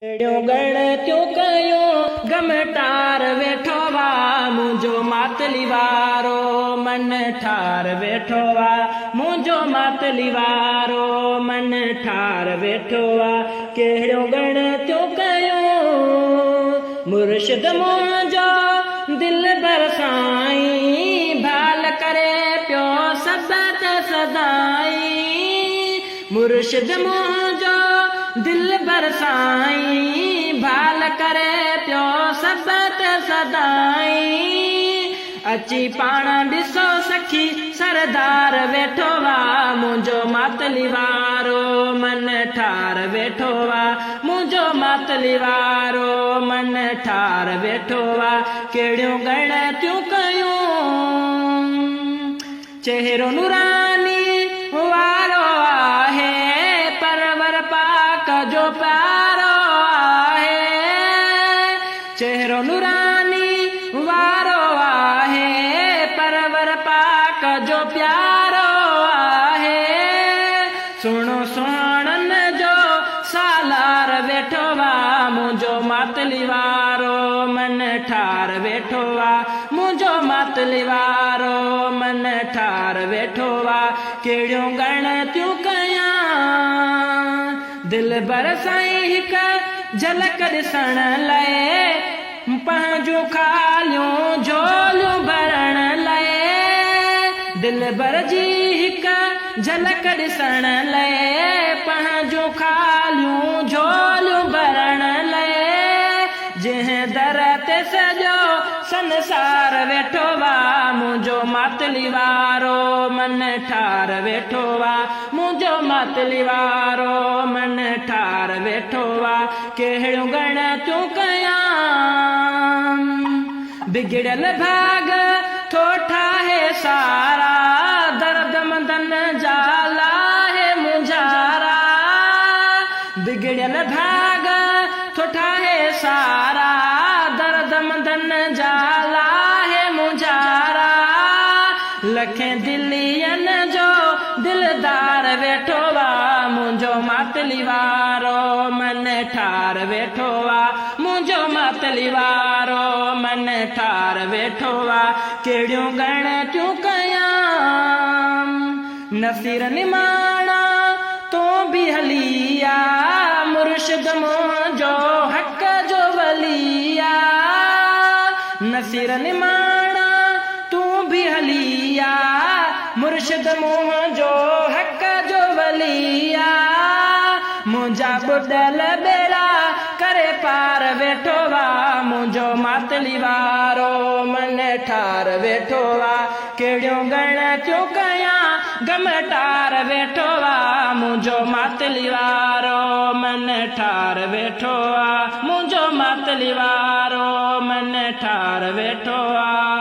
अहिड़ियूं ॻणतियूं कयूं गमटार वेठो वा मुंहिंजो मातली वारो मन ठार वेठो वा मुंहिंजो मातली वारो मन ठार वेठो वा कहिड़ियूं ॻणतियूं कयूं मुर्शिद मुंहिंजो दिल बरसाई भाल करे पियो सबत सदाई मुर्शिद मुंहिंजो दिल बरसाई भाल करे पियो सबत सदाई अची पाण ॾिसो सखी सरदार वेठो वा मुंहिंजो मातली वारो मन ठार वेठो वा मुंहिंजो मातली वारो मन ठार वेठो वा कहिड़ियूं ॻणतियूं कयूं चेहरो नूरानी वारो आहे परवर पाक जो प्यारो आहे चेहरो नूरानी वारो आहे परवर पाक जो प्यारो आहे सुणो सुणन जो सालार वेठो वा मुंहिंजो मातली वारो मन ठार वेठो वा मुंहिंजो मातली वारो मन ठार वेठो वा कहिड़ियूं ॻणतियूं कयां दिल बरसाई हिकु झलक ॾिसण लाइ पंहिंजूं खालियूं झोलियूं भरण लाइ दिल भर जी हिकु झलक ॾिसण लाइ पंहिंजूं खालियूं झोलियूं भरण लाइ जंहिं दर ते सॼो संसार वेठो वा मुंहिंजो मातली वारो मन ठार वेठो वा मुंहिंजो मातली वारो मन ठार वेठो वा कहिड़ियूं ॻणतियूं कयां बिगड़ियल भाग थो ठाहे सारा दर्द मंदन जा लाहे मुंझारा बिगड़ियल भाग थो ठाहे सारा दर्द मंदन जा लाहे मुंझारा लखें दिलियन जो दिलदार वेठो वा मुंहिंजो मातली वारो मन ठार वेठो वा मुंहिंजो मातली वारो मन ठार वेठो वा कहिड़ियूं ॻणतियूं कयां नसीर निमाणा तो बि हलिया मुर्शिद मुंहिंजो हक़ जो वलिया नसीर निमाणा तू भी हलिया मुर्शिद मुंहिंजो हक़ जो वलिया मुंहिंजा ॿुॾल बेड़ा करे पार वेठो वा मुंहिंजो मातली वारो मन ठार वेठो वा कहिड़ियूं ॻणतियूं कयां गमटार वेठो वा मुंहिंजो मातली वारो मन ठार वेठो वा मुंहिंजो मातली वारो मन ठार वेठो वा।